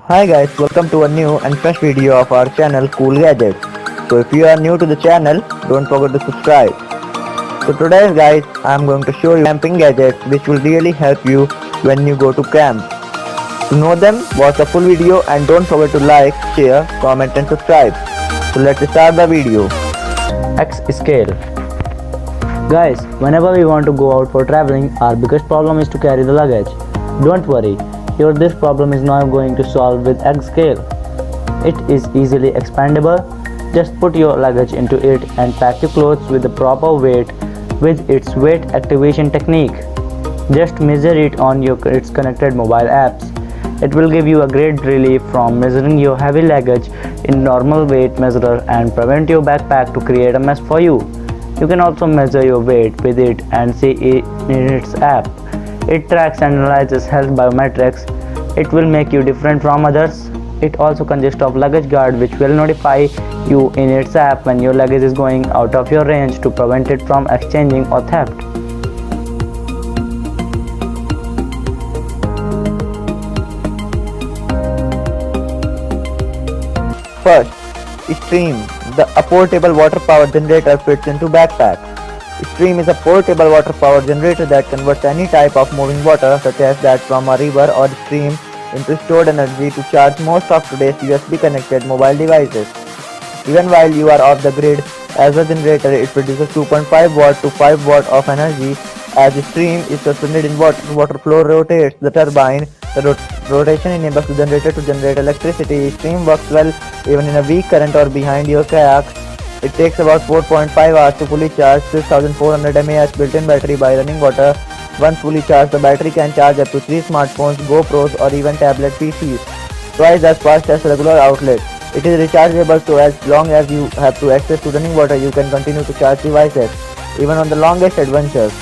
Hi guys, welcome to a new and fresh video of our channel Cool Gadgets. So if you are new to the channel, don't forget to subscribe. So today guys, I am going to show you camping gadgets which will really help you when you go to camp. To know them, watch the full video and don't forget to like, share, comment and subscribe. So let's start the video. X scale. Guys, whenever we want to go out for traveling, our biggest problem is to carry the luggage. Don't worry, this problem is now going to solve with X scale. It is easily expandable. Just put your luggage into it and pack your clothes with the proper weight with its weight activation technique. Just measure it on its connected mobile apps. It will give you a great relief from measuring your heavy luggage in normal weight measurer and prevent your backpack to create a mess for you. You can also measure your weight with it and see it in its app. It tracks and analyzes health biometrics. It will make you different from others. It also consists of luggage guard which will notify you in its app when your luggage is going out of your range to prevent it from exchanging or theft. First, Stream. A portable water power generator fits into backpack. Stream is a portable water power generator that converts any type of moving water such as that from a river or stream into stored energy to charge most of today's USB connected mobile devices. Even while you are off the grid, as a generator it produces 2.5 watt to 5 watt of energy. As the stream is suspended in water flow rotates the turbine. The rotation enables the generator to generate electricity. Stream works well even in a weak current or behind your kayak. It takes about 4.5 hours to fully charge 6400 mAh built-in battery by running water. Once fully charged, the battery can charge up to 3 smartphones, GoPros or even tablet PCs, twice as fast as regular outlet. It is rechargeable, so as long as you have to access to running water, you can continue to charge devices, even on the longest adventures.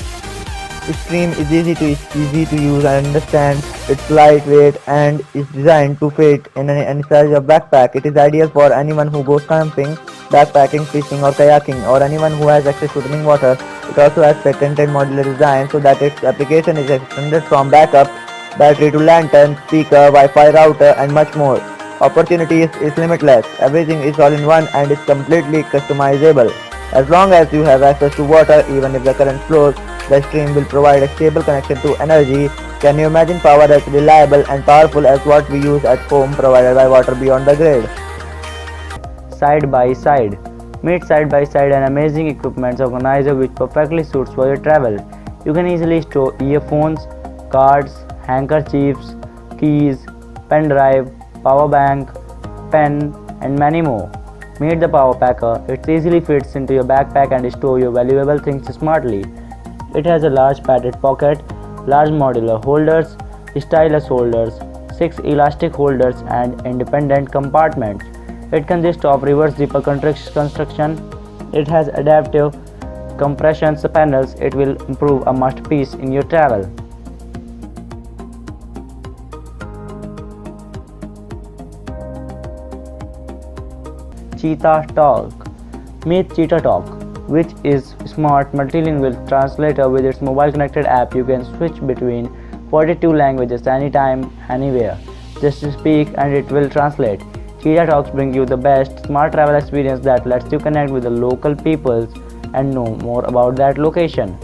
Stream is easy to use and understand. It's lightweight and is designed to fit in any size of backpack. It is ideal for anyone who goes camping, backpacking, fishing or kayaking, or anyone who has access to running water. It also has patented modular design so that its application is extended from backup battery to lantern, speaker, Wi-Fi router and much more. Opportunity is limitless. Everything is all in one and is completely customizable. As long as you have access to water, even if the current flows, the stream will provide a stable connection to energy. Can you imagine power as reliable and powerful as what we use at home provided by Water Beyond the Grid? Side by side. Meet side by side an amazing equipment organizer which perfectly suits for your travel. You can easily store earphones, cards, handkerchiefs, keys, pen drive, power bank, pen and many more. Meet the Power Packer. It easily fits into your backpack and store your valuable things smartly. It has a large padded pocket, large modular holders, stylus holders, 6 elastic holders and independent compartments. It consists of reverse zipper construction. It has adaptive compression panels. It will improve a masterpiece in your travel. Cheetah Talk. Meet Cheetah Talk, which is smart multilingual translator. With its mobile connected app, you can switch between 42 languages anytime, anywhere. Just speak and it will translate. Cheetah Talks bring you the best smart travel experience that lets you connect with the local peoples and know more about that location.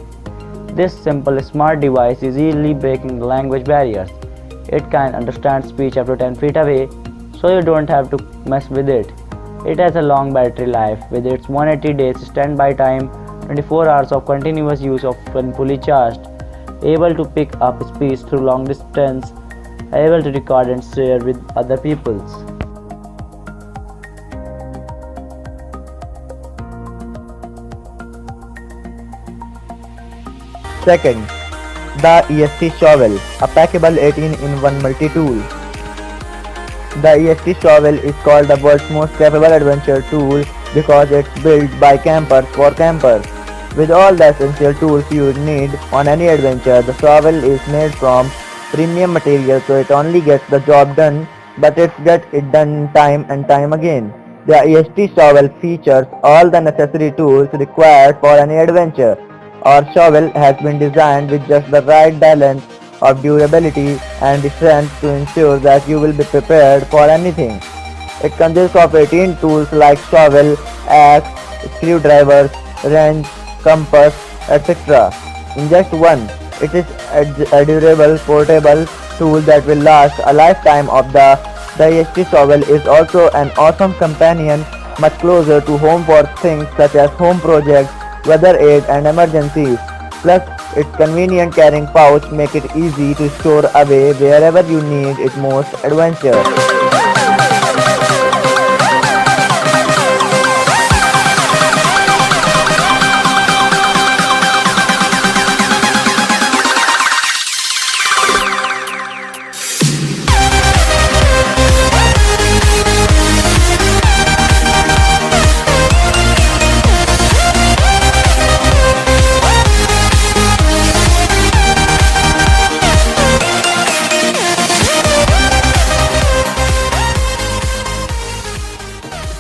This simple smart device is easily breaking the language barriers. It can understand speech up to 10 feet away, so you don't have to mess with it. It has a long battery life with its 180 days standby time, 24 hours of continuous use of when fully charged, able to pick up speech through long distance, able to record and share with other peoples. Second, the EST Shovel, a packable 18-in-1 multi-tool. The EST Shovel is called the world's most capable adventure tool because it's built by campers for campers. With all the essential tools you would need on any adventure, the shovel is made from premium material, so it only gets the job done, but it gets it done time and time again. The EST Shovel features all the necessary tools required for any adventure. Our shovel has been designed with just the right balance of durability and strength to ensure that you will be prepared for anything. It consists of 18 tools like shovel, axe, screwdrivers, wrench, compass, etc. In just one, it is a durable, portable tool that will last a lifetime of the HP shovel is also an awesome companion much closer to home for things such as home projects, weather aid and emergencies. Plus, its convenient carrying pouch make it easy to store away wherever you need it most adventure.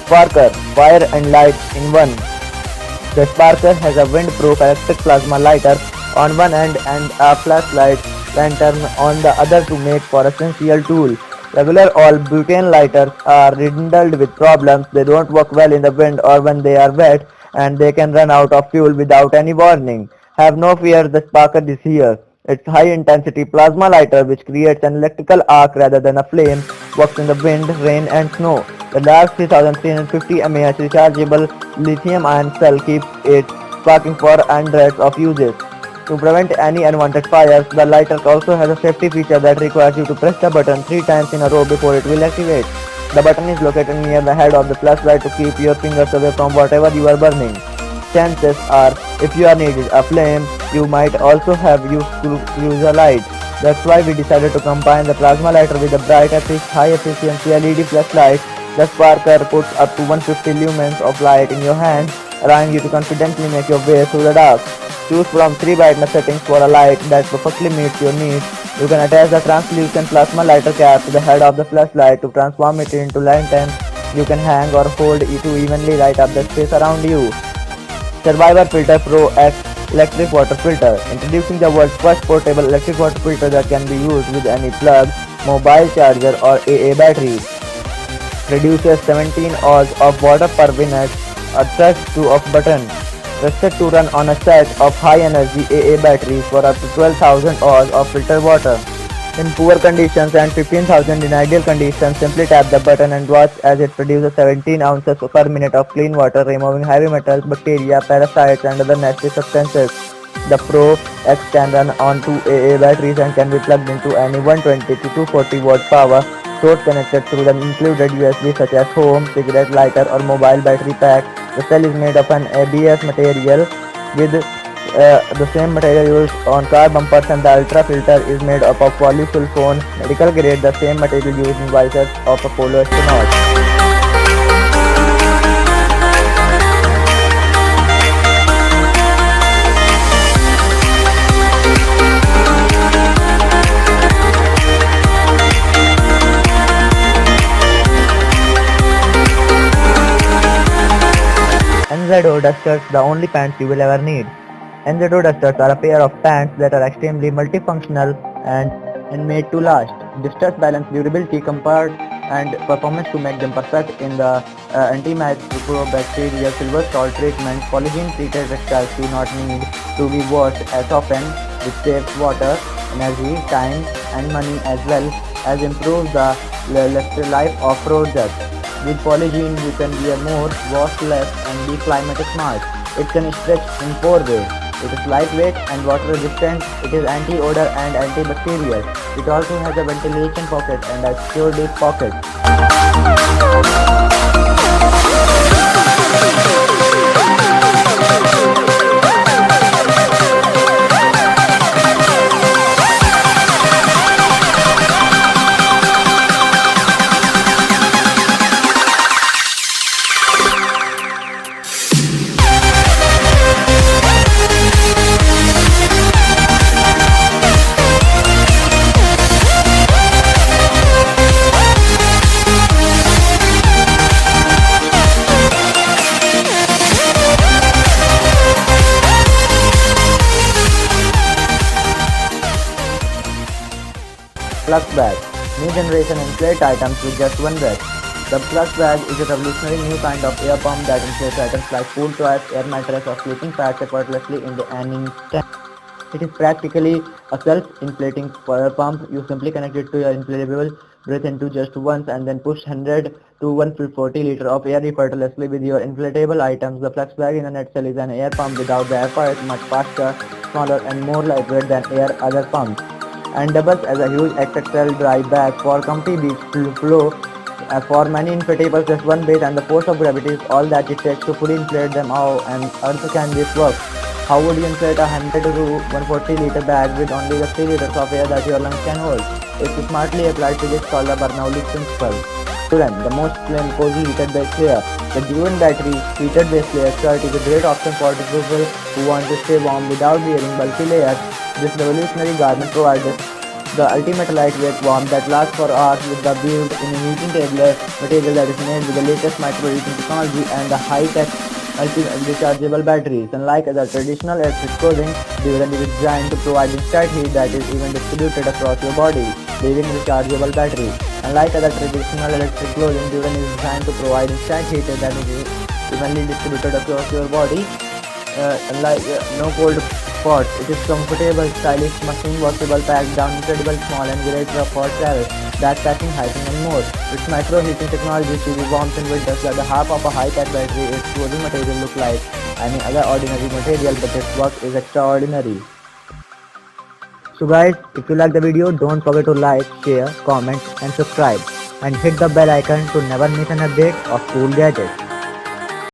Sparker, fire and light in one. The Sparker has a windproof electric plasma lighter on one end and a flashlight lantern on the other to make for essential tool. Regular all butane lighters are riddled with problems. They don't work well in the wind or when they are wet, and they can run out of fuel without any warning. Have no fear, the Sparker is here. Its high-intensity plasma lighter, which creates an electrical arc rather than a flame, works in the wind, rain and snow. The large 3350 mAh rechargeable lithium-ion cell keeps it sparking for hundreds of uses. To prevent any unwanted fires, the lighter also has a safety feature that requires you to press the button 3 times in a row before it will activate. The button is located near the head of the flashlight to keep your fingers away from whatever you are burning. Chances are, if you are needed a flame, you might also have used to use a light. That's why we decided to combine the plasma lighter with a bright, high-efficiency LED flashlight. The Sparker puts up to 150 lumens of light in your hand, allowing you to confidently make your way through the dark. Choose from 3 brightness settings for a light that perfectly meets your needs. You can attach the translucent plasma lighter cap to the head of the flashlight to transform it into lantern. You can hang or hold it to evenly light up the space around you. Survivor Filter Pro X Electric Water Filter. Introducing the world's first portable electric water filter that can be used with any plug, mobile charger or AA battery. Produces 17 oz of water per minute, a touch to of button. Trusted to run on a set of high energy AA batteries for up to 12,000 oz of filtered water. In poor conditions and 15,000 in ideal conditions, simply tap the button and watch as it produces 17 ounces per minute of clean water, removing heavy metals, bacteria, parasites and other nasty substances. The Pro X can run on 2 AA batteries and can be plugged into any 120 to 240 watt power source connected through the included USB such as home, cigarette lighter or mobile battery pack. The cell is made of an ABS material with the same material used on car bumpers, and the ultra filter is made up of polysulfone medical grade, the same material used in visors of Apollo astronauts. NZO Dusters, the only pants you will ever need. NZO Dusters are a pair of pants that are extremely multifunctional and made to last. Dusters balance durability, comfort and performance to make them perfect in the antibacterial silver salt treatment. Polygen treated textiles do not need to be washed as often, which saves water, energy, time and money, as well as improves the life of products. With Polygen, you can wear more, wash less and be climate smart. It can stretch in 4 ways. It is lightweight and water resistant. It is anti-odor and antibacterial. It also has a ventilation pocket and a secure deep pocket. new generation inflate items with just one breath. The Flux Bag is a revolutionary new kind of air pump that inflates items like food toys, air mattress, or sleeping pads effortlessly in an instant. It is practically a self-inflating air pump. You simply connect it to your inflatable, breathe into just once, and then push 100 to 140 liters of air effortlessly with your inflatable items. The Flux Bag in a nutshell is an air pump without the effort, much faster, smaller, and more lightweight than other pumps, and doubles as a huge XXL dry bag for comfy beach flow. For many inflatables, just one weight and the force of gravity is all that it takes to fully inflate them. How and Earth can this work? How would you inflate a 100 to 140 liter bag with only the 3 liters of air that your lungs can hold? It's smartly applied physics called the Bernoulli principle. Student, the most plain cozy heated base layer. The Duan battery heated base layer shirt is a great option for people who want to stay warm without wearing bulky layers. This revolutionary garment provides the ultimate lightweight warmth that lasts for hours with the built in a heating table material that is made with the latest micro heating technology and the high-tech rechargeable batteries. Unlike other traditional electric clothing, Duran is designed to provide instant heat that is even distributed across your body, leaving rechargeable batteries. Unlike other traditional electric clothing, Duran is designed to provide instant heat that is evenly distributed across your body. Unlike no cold spots, it is comfortable, stylish, machine washable, packed down, incredible small and great for travel, backpacking, hiking and more. Its micro heating technology sees warmth in winters that the half of a high-tech battery. Its clothing material look like any other ordinary material, but its work is extraordinary. So guys, if you like the video, don't forget to like, share, comment and subscribe, and hit the bell icon to never miss an update of cool gadgets.